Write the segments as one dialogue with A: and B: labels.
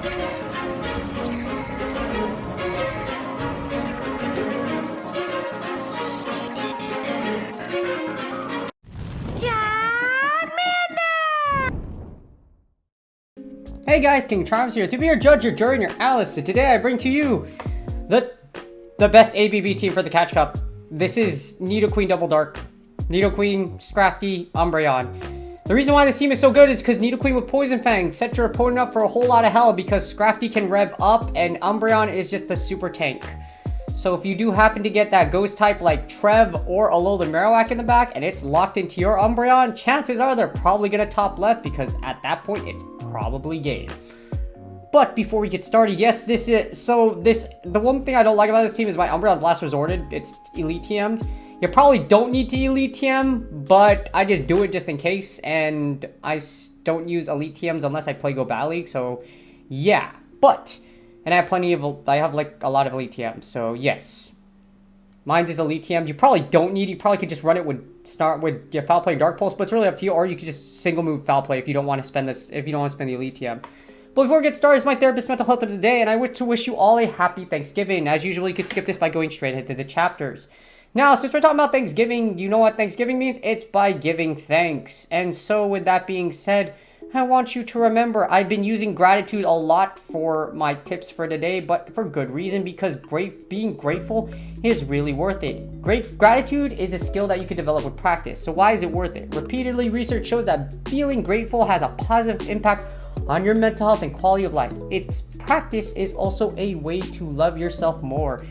A: Hey guys, King Travis here, to be your judge, your jury, and your analyst. So today I bring to you the best ABB team for the Catch Cup. This is Nidoqueen Double Dark, Nidoqueen, Scrafty, Umbreon. The reason why this team is so good is because Nidoqueen with Poison Fang set your opponent up for a whole lot of hell because Scrafty can rev up and Umbreon is just the super tank. So if you do happen to get that ghost type like Trev or Alolan Marowak in the back and it's locked into your Umbreon, chances are they're probably going to top left because at that point it's probably game. But before we get started, yes, the one thing I don't like about this team is my Umbreon's last resorted. It's Elite TM'd. You probably don't need to Elite TM, but I just do it just in case, and I don't use Elite TMs unless I play Go Battle League, so yeah. And I have like a lot of Elite TMs, so yes. Mine is Elite TM. You probably don't need, you probably could just run it with your Foul Play and Dark Pulse, but it's really up to you, or you could just single move Foul Play if you don't want to spend the Elite TM. But before we get started, it's my therapist mental health of the day, and I wish to wish you all a happy Thanksgiving. As usual, you could skip this by going straight into the chapters. Now, since we're talking about Thanksgiving, you know what Thanksgiving means? It's by giving thanks. And so with that being said, I want you to remember, I've been using gratitude a lot for my tips for today, but for good reason, because being grateful is really worth it. Gratitude is a skill that you can develop with practice. So why is it worth it? Repeatedly, research shows that feeling grateful has a positive impact on your mental health and quality of life. Its practice is also a way to love yourself more.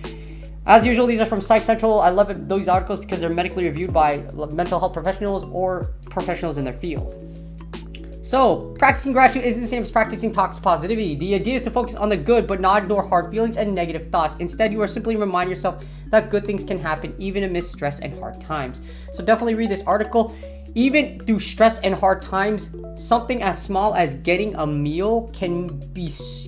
A: As usual, these are from Psych Central. I love those articles because they're medically reviewed by mental health professionals or professionals in their field. So, practicing gratitude isn't the same as practicing toxic positivity. The idea is to focus on the good, but not ignore hard feelings and negative thoughts. Instead, you are simply remind yourself that good things can happen even amidst stress and hard times. So definitely read this article. Even through stress and hard times, something as small as getting a meal can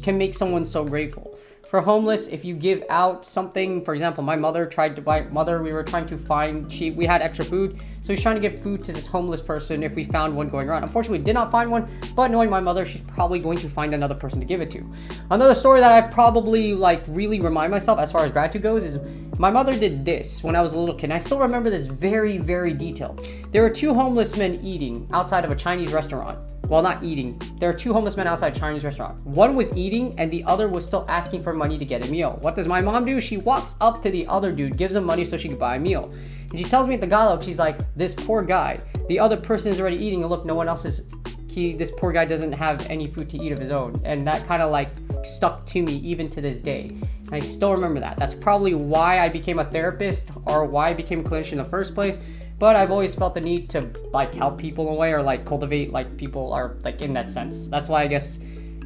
A: make someone so grateful. For homeless, if you give out something, for example, we were trying to find, we had extra food, so we was trying to give food to this homeless person if we found one going around. Unfortunately, we did not find one, but knowing my mother, she's probably going to find another person to give it to. Another story that I probably really remind myself as far as gratitude goes is my mother did this when I was a little kid, and I still remember this very, very detailed. There were two homeless men eating outside of a Chinese restaurant. Well, not eating. There are two homeless men outside a Chinese restaurant. One was eating and the other was still asking for money to get a meal. What does my mom do? She walks up to the other dude, gives him money so she could buy a meal. And she tells me at the dialogue, she's like, this poor guy, the other person is already eating, and look, no one else is, this poor guy doesn't have any food to eat of his own. And that kind of stuck to me even to this day. And I still remember that. That's probably why I became a therapist or why I became a clinician in the first place. But I've always felt the need to help people in a way, or cultivate people are in that sense. That's why I guess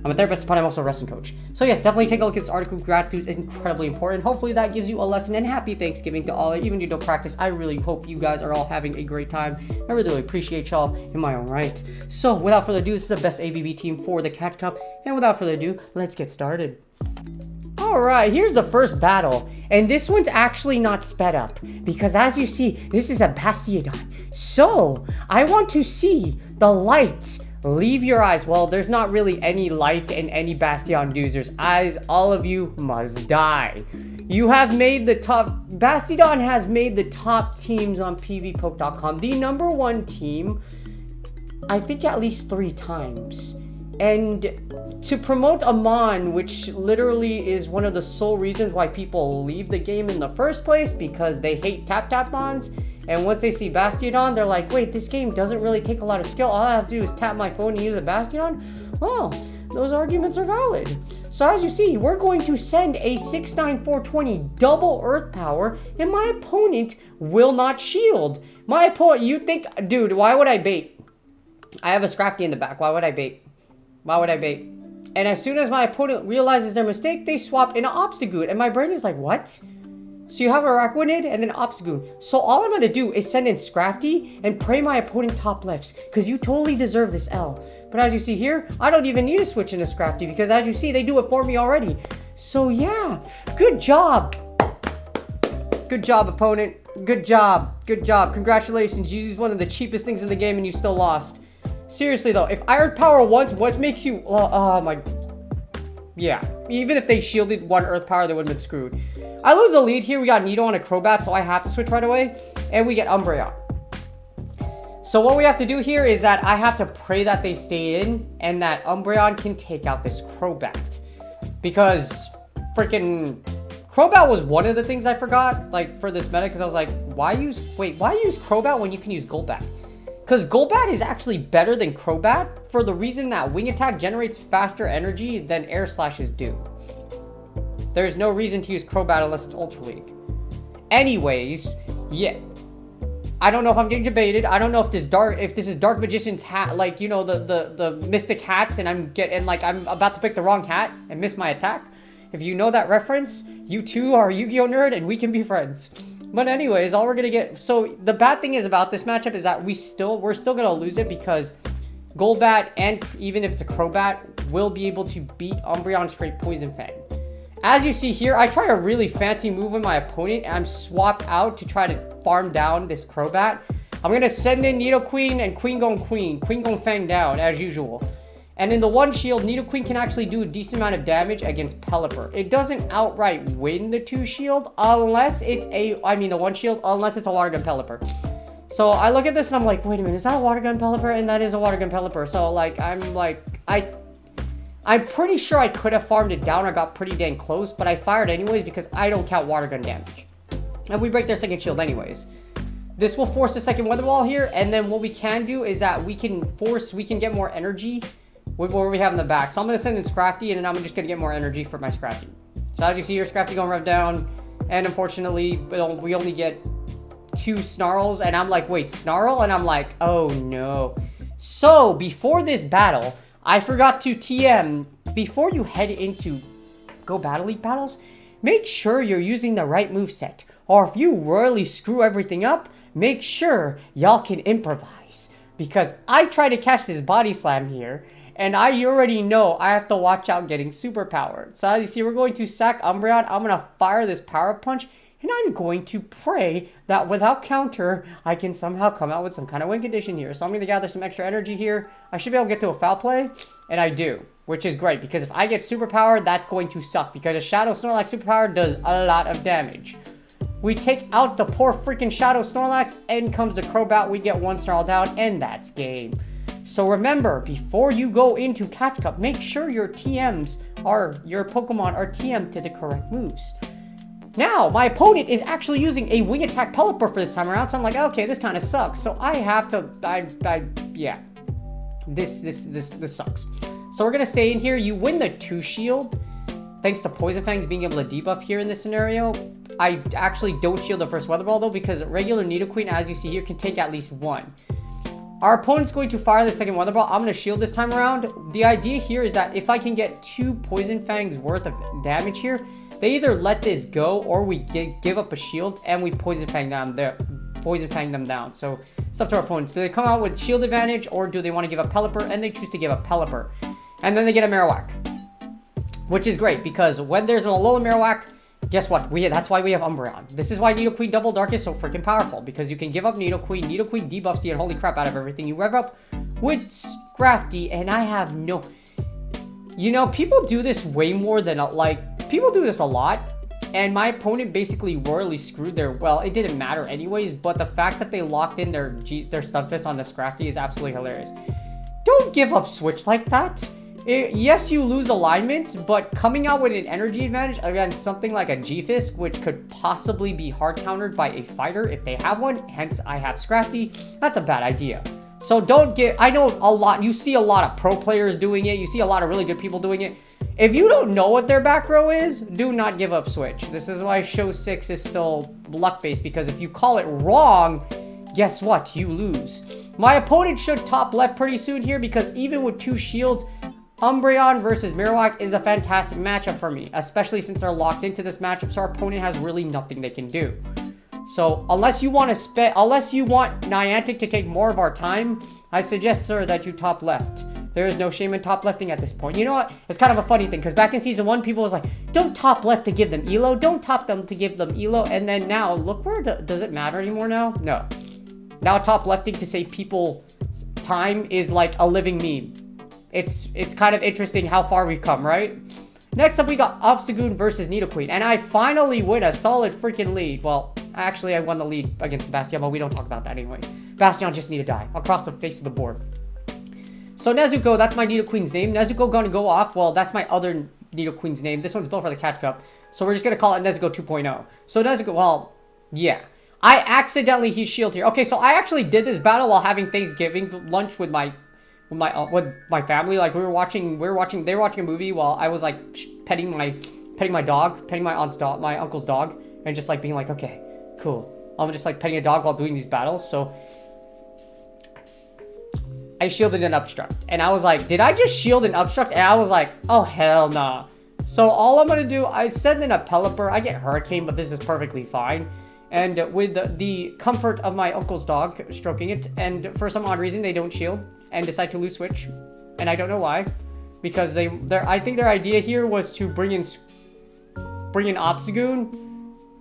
A: I'm a therapist, but I'm also a wrestling coach. So yes, definitely take a look at this article. Gratitude is incredibly important. Hopefully that gives you a lesson, and happy Thanksgiving to all. Even if you don't practice, I really hope you guys are all having a great time. I really appreciate y'all in my own right. So without further ado, this is the best ABB team for the Catch Cup. And without further ado, let's get started. Alright, here's the first battle, and this one's actually not sped up, because as you see, this is a Bastiodon. So, I want to see the light leave your eyes. Well, there's not really any light in any Bastiodon users' eyes. All of you must die. You have made Bastiodon has made the top teams on pvpoke.com. The number one team, I think at least 3 times. And to promote a mon, which literally is one of the sole reasons why people leave the game in the first place, because they hate tap mons, and once they see Bastiodon, they're like, wait, this game doesn't really take a lot of skill, all I have to do is tap my phone and use a Bastiodon? Well, those arguments are valid. So as you see, we're going to send a 69420 double earth power, and my opponent will not shield. My opponent, you think, dude, why would I bait? I have a Scrafty in the back, why would I bait? Why would I bait? And as soon as my opponent realizes their mistake, they swap in an Obstagoon. And my brain is like, what? So you have a Araquanid and then Obstagoon. So all I'm going to do is send in Scrafty and pray my opponent top lefts, because you totally deserve this L. But as you see here, I don't even need to switch into Scrafty, because as you see, they do it for me already. So yeah, good job. Good job, opponent. Good job. Good job. Congratulations. You used one of the cheapest things in the game and you still lost. Seriously though, if I earned power once, what makes you... Oh my... yeah. Even if they shielded one Earth Power, they would have been screwed. I lose the lead here. We got Nido on a Crobat, so I have to switch right away. And we get Umbreon. So what we have to do here is that I have to pray that they stay in and that Umbreon can take out this Crobat. Because freaking Crobat was one of the things I forgot, like, for this meta, because I was like, why use Crobat when you can use Golbat? Because Golbat is actually better than Crobat for the reason that Wing Attack generates faster energy than Air Slashes do. There's no reason to use Crobat unless it's Ultra League. Anyways, yeah. I don't know if I'm getting debated. I don't know if this is Dark Magician's hat, like, you know, the Mystic hats, and I'm about to pick the wrong hat and miss my attack. If you know that reference, you too are a Yu-Gi-Oh nerd and we can be friends. But anyways, all we're gonna get, so the bad thing is about this matchup is that we're still gonna lose it because Golbat, and even if it's a Crobat, will be able to beat Umbreon straight Poison Fang. As you see here, I try a really fancy move on my opponent, and I'm swapped out to try to farm down this Crobat. I'm gonna send in Nidoqueen and Queen Gon Fang down as usual. And in the one shield, Nidoqueen can actually do a decent amount of damage against Pelipper. It doesn't outright win the two shield unless it's the one shield, unless it's a Water Gun Pelipper. So I look at this and I'm like, wait a minute, is that a Water Gun Pelipper? And that is a Water Gun Pelipper. So like, I'm pretty sure I could have farmed it down. I got pretty dang close, but I fired anyways because I don't count Water Gun damage. And we break their second shield anyways. This will force the second Weather Wall here, and then what we can do is that we can get more energy with what we have in the back. So I'm going to send in Scrafty, and then I'm just going to get more energy for my Scrafty. So as you see here, Scrafty going rev down, and unfortunately, we only get 2 Snarls, and I'm like, wait, Snarl? And I'm like, oh no. So before this battle, I forgot to TM, before you head into Go Battle League battles, make sure you're using the right moveset. Or if you royally screw everything up, make sure y'all can improvise. Because I try to catch this Body Slam here, and I already know I have to watch out getting super powered. So as you see, we're going to sack Umbreon. I'm going to fire this Power Punch, and I'm going to pray that without counter, I can somehow come out with some kind of win condition here. So I'm going to gather some extra energy here. I should be able to get to a foul play, and I do, which is great, because if I get super power, that's going to suck, because a Shadow Snorlax super power does a lot of damage. We take out the poor freaking Shadow Snorlax, and comes the Crobat. We get 1 Snarl down, and that's game. So remember, before you go into Catch Cup, make sure your Pokemon are TM'd to the correct moves. Now, my opponent is actually using a Wing Attack Pelipper for this time around, so I'm like, okay, this kind of sucks. So I have to, yeah, this sucks. So we're gonna stay in here. You win the 2 shield, thanks to Poison Fangs being able to debuff here in this scenario. I actually don't shield the first Weather Ball though, because regular Nidoqueen, as you see here, can take at least 1. Our opponent's going to fire the second Weather Ball. I'm going to shield this time around. The idea here is that if I can get 2 Poison Fangs worth of damage here, they either let this go or we give up a shield and we Poison Fang them down. So it's up to our opponents. Do they come out with shield advantage, or do they want to give up Pelipper? And they choose to give up Pelipper. And then they get a Marowak, which is great because when there's a Alola Marowak, guess what? That's why we have Umbreon. This is why Nidoqueen Double Dark is so freaking powerful, because you can give up Nidoqueen. Nidoqueen debuffs the holy crap out of everything. You rev up with Scrafty, and I have no... You know, people do this way more than, people do this a lot, and my opponent basically royally screwed their... Well, it didn't matter anyways, but the fact that they locked in their Stunfisk on the Scrafty is absolutely hilarious. Don't give up Switch like that. Yes, you lose alignment, but coming out with an energy advantage against something like a G-Fisk, which could possibly be hard countered by a fighter if they have one, hence I have Scrafty, that's a bad idea. So don't get... I know a lot... You see a lot of pro players doing it. You see a lot of really good people doing it. If you don't know what their back row is, do not give up Switch. This is why Show 6 is still luck-based, because if you call it wrong, guess what? You lose. My opponent should top left pretty soon here, because even with 2 shields, Umbreon versus Marowak is a fantastic matchup for me, especially since they're locked into this matchup, so our opponent has really nothing they can do. So unless you want Niantic to take more of our time, I suggest, sir, that you top left. There is no shame in top lefting at this point. You know what? It's kind of a funny thing, because back in Season 1, people was like, don't top left to give them Elo, don't top them to give them Elo, and then now, look where, does it matter anymore now? No. Now top lefting to save people time is like a living meme. It's kind of interesting how far we've come, right? Next up, we got Obstagoon versus Nidoqueen. And I finally win a solid freaking lead. Well, actually, I won the lead against Bastiodon, but we don't talk about that anyway. Bastiodon just need to die across the face of the board. So Nezuko, that's my Nidoqueen's name. Nezuko gonna go off. Well, that's my other Nidoqueen's name. This one's built for the Catch Cup. So we're just gonna call it Nezuko 2.0. So Nezuko, well, yeah. I accidentally heat shield here. Okay, so I actually did this battle while having Thanksgiving lunch with my family. Like they were watching a movie while I was like petting my dog, petting my uncle's dog, and just like being like, okay, cool. I'm just like petting a dog while doing these battles. So I shielded an Obstruct, and I was like, did I just shield an Obstruct? And I was like, oh hell nah. So all I'm gonna do, I send in a Pelipper. I get Hurricane, but this is perfectly fine. And with the comfort of my uncle's dog stroking it, and for some odd reason they don't shield and decide to lose switch, and I don't know why, because I think their idea here was to bring in Obstagoon,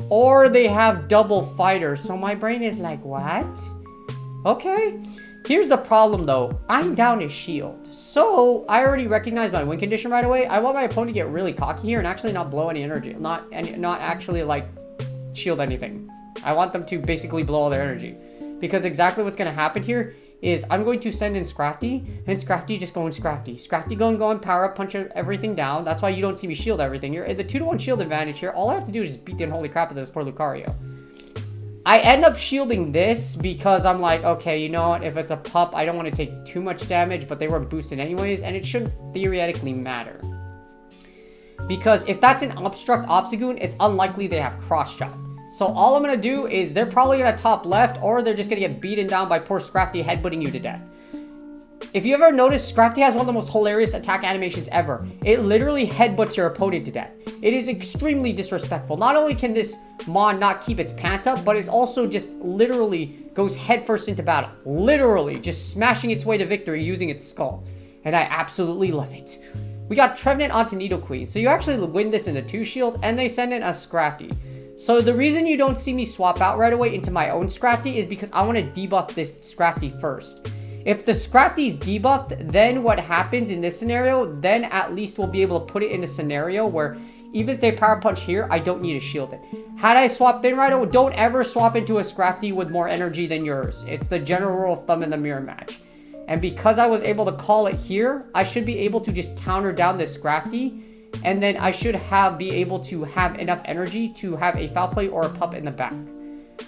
A: or they have double fighters. So my brain is like, what? Okay. Here's the problem though. I'm down to shield, so I already recognize my win condition right away. I want my opponent to get really cocky here and actually not blow any energy, not actually like shield anything. I want them to basically blow all their energy, because exactly what's going to happen here is I'm going to send in Scrafty, and Scrafty just going Scrafty. Scrafty going power up, punch everything down. That's why you don't see me shield everything. You're at the 2-to-1 shield advantage here. All I have to do is just beat the unholy crap out of this poor Lucario. I end up shielding this because I'm like, okay, you know what? If it's a pup, I don't want to take too much damage, but they were boosted anyways, and it shouldn't theoretically matter. Because if that's an Obstruct Obstagoon, it's unlikely they have Cross Chop. So all I'm going to do is they're probably going to top left, or they're just going to get beaten down by poor Scrafty headbutting you to death. If you ever noticed, Scrafty has one of the most hilarious attack animations ever. It literally headbutts your opponent to death. It is extremely disrespectful. Not only can this Mon not keep its pants up, but it's also just literally goes headfirst into battle. Literally just smashing its way to victory using its skull. And I absolutely love it. We got Trevenant onto Nidoqueen. So you actually win this in a 2-shield, and they send in a Scrafty. So the reason you don't see me swap out right away into my own Scrafty is because I want to debuff this Scrafty first. If the Scrafty is debuffed, then what happens in this scenario, then at least we'll be able to put it in a scenario where even if they Power Punch here, I don't need to shield it. Had I swapped in right away, don't ever swap into a Scrafty with more energy than yours. It's the general rule of thumb in the mirror match. And because I was able to call it here, I should be able to just counter down this Scrafty, and then I should be able to have enough energy to have a foul play or a pup in the back.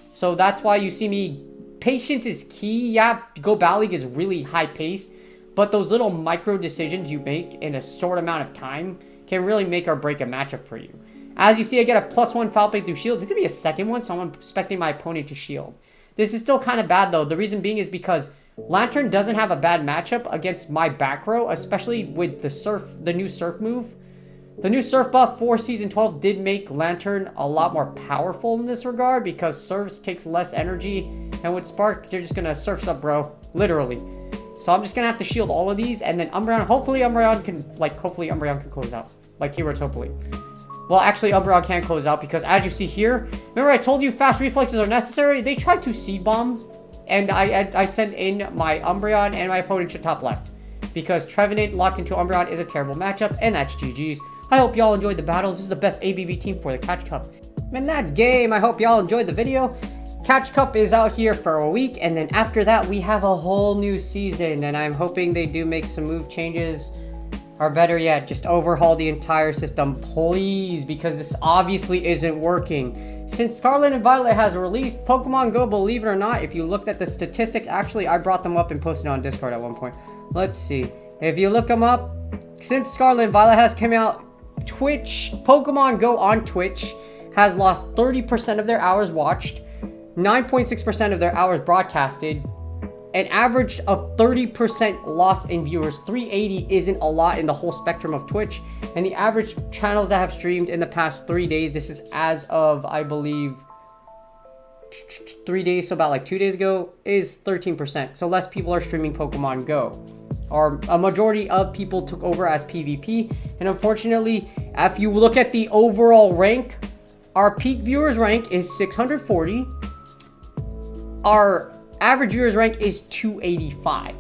A: So that's why you see me. Patience is key. Yeah, Go Battle League is really high pace, but those little micro decisions you make in a short amount of time can really make or break a matchup for you. As you see, I get a +1 foul play through shields. It's going to be a second one, so I'm expecting my opponent to shield. This is still kind of bad, though. The reason being is because Lantern doesn't have a bad matchup against my back row, especially with the new Surf move. The new Surf buff for Season 12 did make Lantern a lot more powerful in this regard, because Surfs takes less energy, and with Spark, they're just going to Surfs up, bro. Literally. So I'm just going to have to shield all of these, and then Umbreon, hopefully Umbreon can close out. Like Heroes, hopefully. Well, actually, Umbreon can close out, because as you see here, remember I told you fast reflexes are necessary? They tried to Seed Bomb, and I sent in my Umbreon, and my opponent should top left. Because Trevenant locked into Umbreon is a terrible matchup, and that's GG's. I hope y'all enjoyed the battles. This is the best ABB team for the Catch Cup. And that's game. I hope y'all enjoyed the video. Catch Cup is out here for a week, and then after that, we have a whole new season, and I'm hoping they do make some move changes, or better yet, just overhaul the entire system, please, because this obviously isn't working. Since Scarlet and Violet has released Pokemon Go, believe it or not, if you looked at the statistics, actually, I brought them up and posted on Discord at one point. Let's see. If you look them up, since Scarlet and Violet has come out, Pokemon Go on Twitch has lost 30% of their hours watched, 9.6% of their hours broadcasted, an average of 30% loss in viewers. 380 isn't a lot in the whole spectrum of Twitch, and the average channels that have streamed in the past 3 days, this is as of, I believe, 3 days, so about like 2 days ago, is 13%. So less people are streaming Pokemon Go. Or a majority of people took over as PvP, and unfortunately, if you look at the overall rank, our peak viewers rank is 640. Our average viewers rank is 285.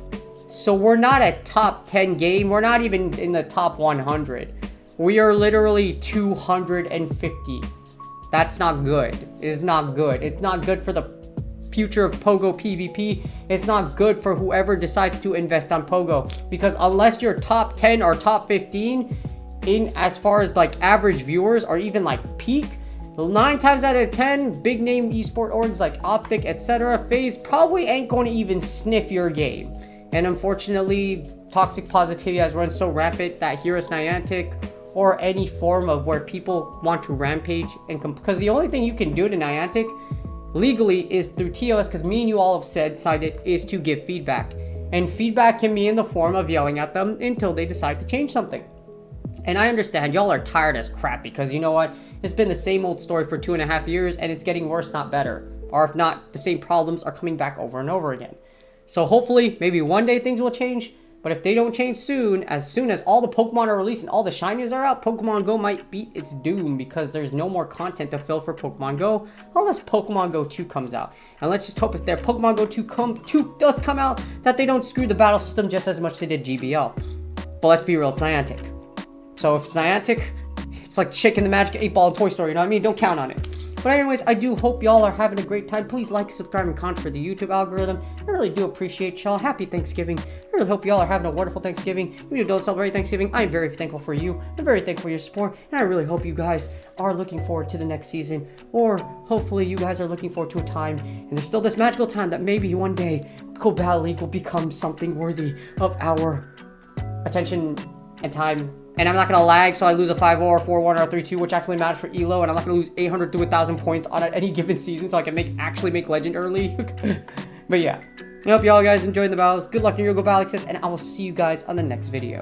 A: So we're not a top 10 game. We're not even in the top 100. We are literally 250. That's not good. It is not good. It's not good for the future of Pogo PvP. It's not good for whoever decides to invest on Pogo, because unless you're top 10 or top 15 in as far as like average viewers or even like peak, 9 times out of 10 big name esport orgs like Optic, etc., FaZe probably ain't going to even sniff your game. And unfortunately, toxic positivity has run so rampant that Heroes Niantic or any form of where people want to rampage, and because the only thing you can do to Niantic legally is through TOS, because me and you all have decided is to give feedback. And feedback can be in the form of yelling at them until they decide to change something. And I understand y'all are tired as crap, because you know what? It's been the same old story for 2.5 years, and it's getting worse, not better. Or if not, the same problems are coming back over and over again. So hopefully, maybe one day things will change. But if they don't change soon as all the Pokemon are released and all the shinies are out, Pokemon Go might beat its doom, because there's no more content to fill for Pokemon Go unless Pokemon Go 2 comes out. And let's just hope if their Pokemon Go 2 does come out, that they don't screw the battle system just as much as they did GBL. But let's be real, it's Niantic. So if it's Niantic, it's like shaking the magic 8-ball in Toy Story, you know what I mean? Don't count on it. But anyways, I do hope y'all are having a great time. Please like, subscribe, and comment for the YouTube algorithm. I really do appreciate y'all. Happy Thanksgiving. I really hope y'all are having a wonderful Thanksgiving. If you don't celebrate Thanksgiving, I'm very thankful for you. I'm very thankful for your support. And I really hope you guys are looking forward to the next season. Or hopefully you guys are looking forward to a time, and there's still this magical time that maybe one day Crobat League will become something worthy of our attention and time. And I'm not going to lag, so I lose a 5-0 or 4-1 or a 3-2, which actually matters for ELO. And I'm not going to lose 800 to 1,000 points on any given season, so I can actually make Legend early. But yeah, I hope y'all guys enjoyed the battles. Good luck in your Go Battle sets, and I will see you guys on the next video.